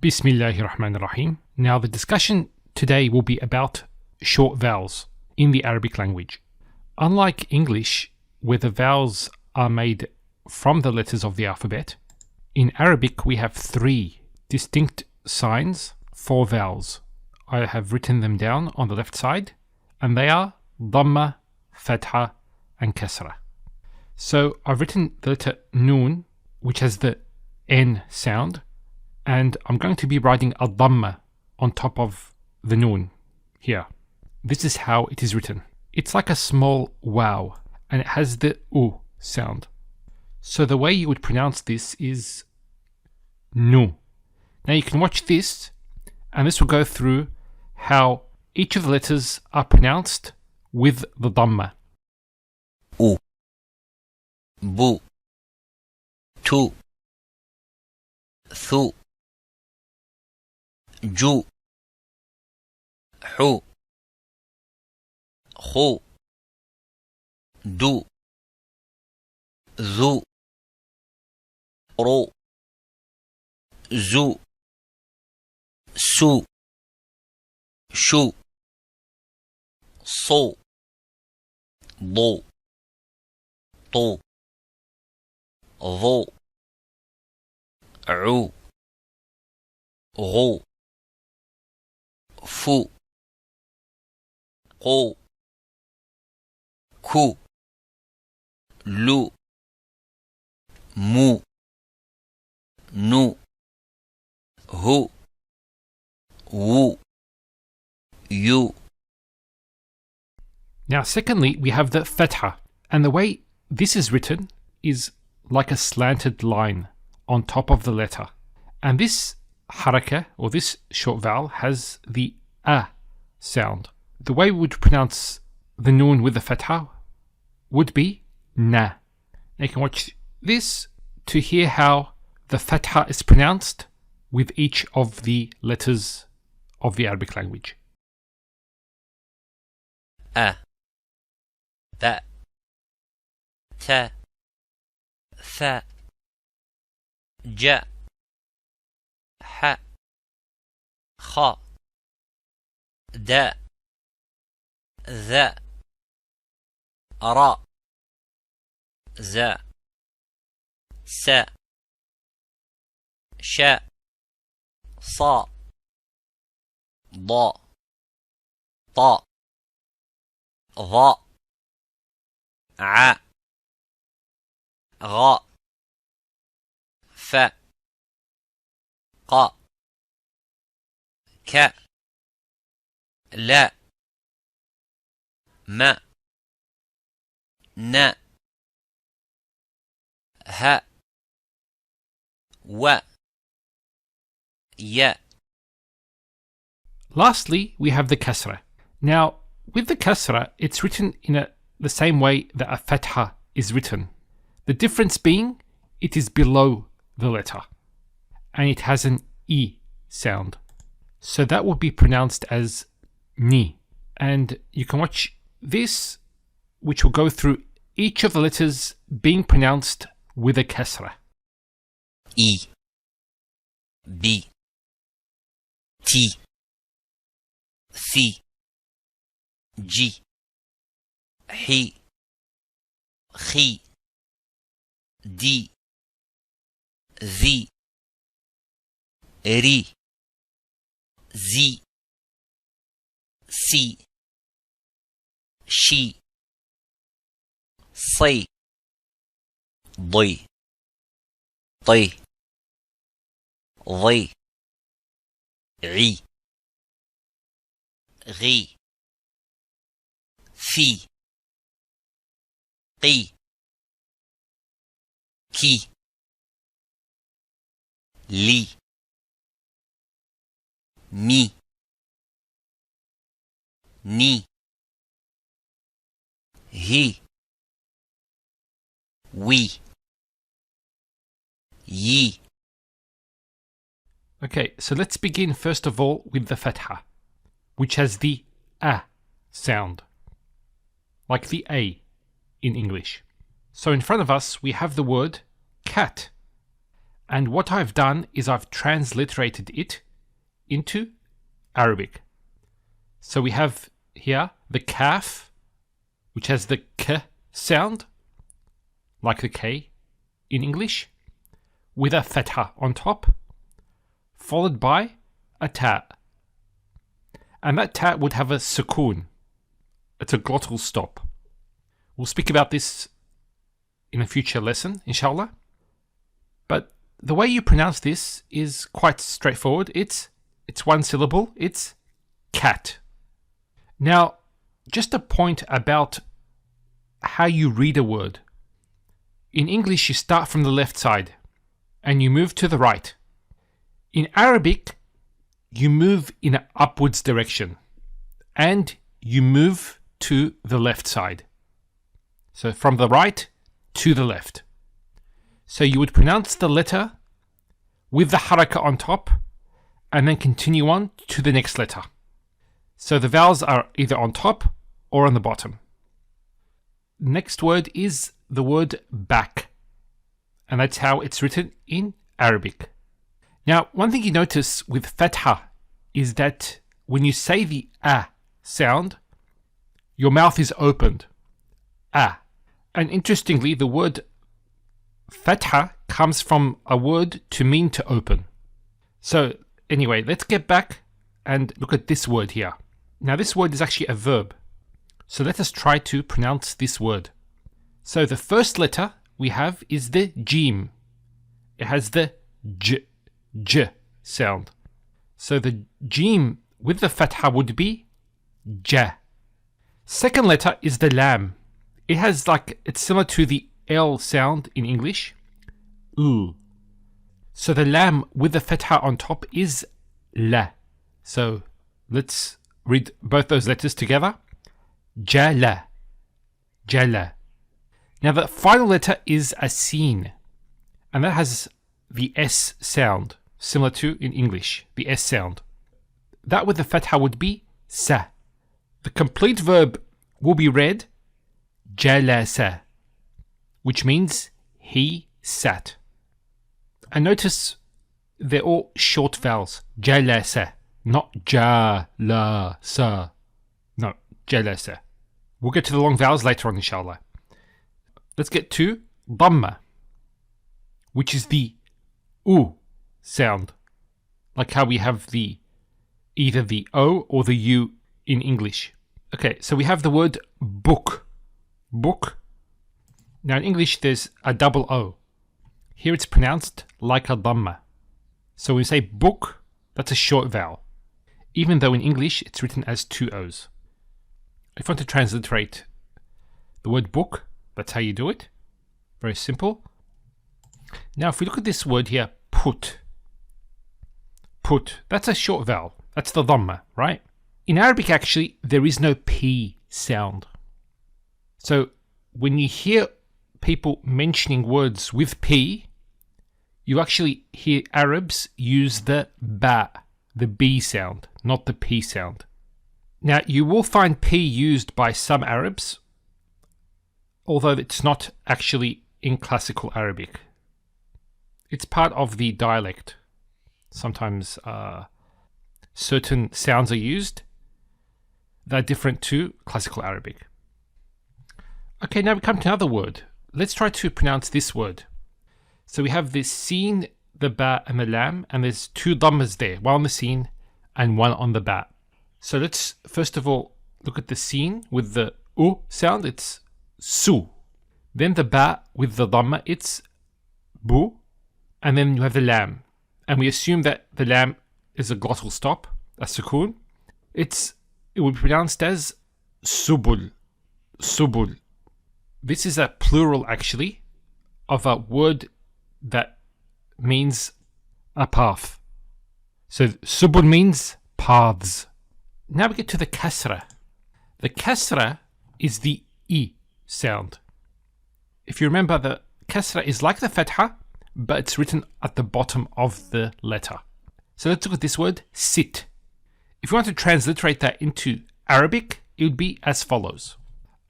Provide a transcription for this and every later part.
Bismillahirrahmanirrahim. Now the discussion today will be about short vowels in the Arabic language. Unlike English, where the vowels are made from the letters of the alphabet, in Arabic we have three distinct signs for vowels. I have written them down on the left side, and they are Dhamma, Fatha and Kasra. So I've written the letter Noon, which has the N sound, and I'm going to be writing a Dhamma on top of the Noon here. This is how it is written. It's like a small wow, and it has the U sound. So the way you would pronounce this is Nu. Now you can watch this, and this will go through how each of the letters are pronounced with the Dhamma. U, Bu, Tu, Thu, Ju, Hu, Khu, Du, Zu, Ru, Zu, Su, Shu, So, Do, To, Vo, Ru, Ru, Fu, Qu, Ku, Lu, Mu, Nu, Hu, Wu, Yu. Now secondly, we have the Fatha, and the way this is written is like a slanted line on top of the letter. And this haraka, or this short vowel, has the A sound. The way we would pronounce the Noon with the Fatha would be Na. Now you can watch this to hear how the Fatha is pronounced with each of the letters of the Arabic language. A, Ba, Ta, Tha, Ja, Ha, Kha, Da, Tha, Ra, Za, Sa, Sha, Sa, Da, Ta, Dha, A, Gha, Fa, Qa, Ka, La, Ma, Na, Ha, Wa, Ya. Lastly, we have the Kasra. Now, with the Kasra, it's written in the same way that a Fatha is written. The difference being, it is below the letter, and it has an E sound. So that will be pronounced as Ni. And you can watch this, which will go through each of the letters being pronounced with a Kasra. E, B, T, C, G, He, Khi, D, Z, Ri, Z, Si, Shi, Say, Di, Ti, Di, Ri, Ghi, Fi, Qi, Ki, Li, Mi, Ni, Hi, We, Yi. Okay, so let's begin first of all with the Fatha, which has the A sound, like the A in English. So in front of us we have the word cat, And what I've done is I've transliterated it into Arabic. So we have here the kaf, which has the k sound, like the K in English, with a fatha on top, followed by a ta. And that ta would have a sukoon. It's a glottal stop. We'll speak about this in a future lesson, inshallah. But the way you pronounce this is quite straightforward. It's one syllable. It's cat. Now, just a point about how you read a word. In English, you start from the left side and you move to the right. In Arabic, you move in an upwards direction and you move to the left side. So from the right to the left. So you would pronounce the letter with the haraka on top and then continue on to the next letter. So the vowels are either on top or on the bottom. Next word is the word back. And that's how it's written in Arabic. Now, one thing you notice with fatha is that when you say the a sound, your mouth is opened. A. And interestingly, the word fatha comes from a word to mean to open. So anyway, let's get back and look at this word here. Now this word is actually a verb. So let us try to pronounce this word. So the first letter we have is the jim. It has the j sound. So the jim with the fatha would be ja. Second letter is the lam. It's similar to the L sound in English. U. So the lam with the fatha on top is la. So let's read both those letters together. Jala. Jala. Now the final letter is a sin. And that has the S sound, similar to in English, the S sound. That with the fatha would be sa. The complete verb will be read jalasa, which means he sat. And notice they're all short vowels. Jalasa, not jalasa. No, jalasa. We'll get to the long vowels later on, inshallah. Let's get to Dhamma, which is the U sound. Like how we have either the O or the U in English. Okay, so we have the word book. Book. Now in English there's a double O. Here it's pronounced like a Dhamma. So when we say book, that's a short vowel. Even though in English it's written as two O's. If I want to transliterate the word book, that's how you do it. Very simple. Now if we look at this word here, put. Put. That's a short vowel. That's the Dhamma, right? In Arabic actually, there is no P sound. So when you hear people mentioning words with P, you actually hear Arabs use the ba, the B sound, not the P sound. Now you will find P used by some Arabs, although it's not actually in classical Arabic. It's part of the dialect. Sometimes certain sounds are used that are different to classical Arabic. Okay, now we come to another word. Let's try to pronounce this word. So we have this sin, the ba and the lam, and there's two dhammas there, one on the sin and one on the ba. So let's first of all look at the sin with the u sound, it's su. Then the ba with the dhamma, it's bu. And then you have the lam. And we assume that the lam is a glottal stop, a sukoon. It will be pronounced as subul. Subul. This is a plural actually of a word that means a path. So subul means paths. Now we get to the kasra. The kasra is the I sound. If you remember, the kasra is like the fatha, but it's written at the bottom of the letter. So let's look at this word, sit. If you want to transliterate that into Arabic, it would be as follows.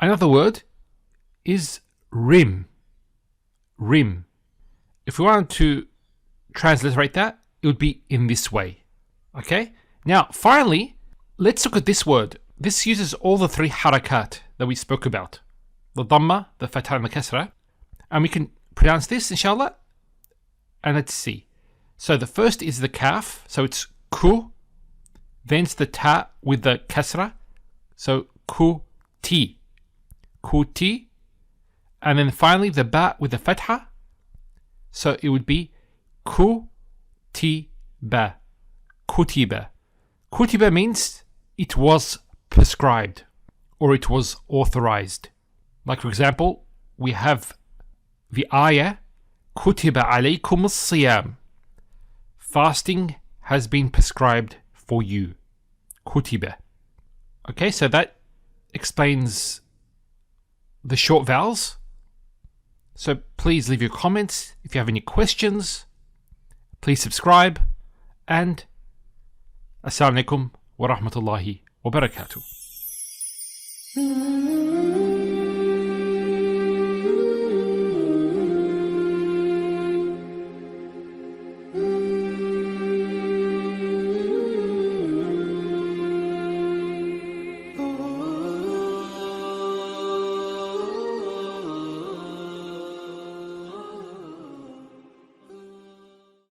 Another word is rim. Rim. If we want to transliterate that, it would be in this way. Okay? Now, finally, let's look at this word. This uses all the 3 harakat that we spoke about. The Dhamma, the Fatha and the Kasra. And we can pronounce this, inshallah. And let's see. So the first is the kaf. So it's ku. Then it's the ta with the kasra. So ku ti. Ku ti. And then finally the ba with the fatha. So it would be ku ti ba. Kutiba. Kutiba means it was prescribed or it was authorized. Like for example, we have the ayah Kutiba alaykum as-siyam. Fasting has been prescribed for you. Kutiba. Okay, so that explains the short vowels. So please leave your comments. If you have any questions, please subscribe. And Assalamu alaikum wa rahmatullahi wa barakatuh.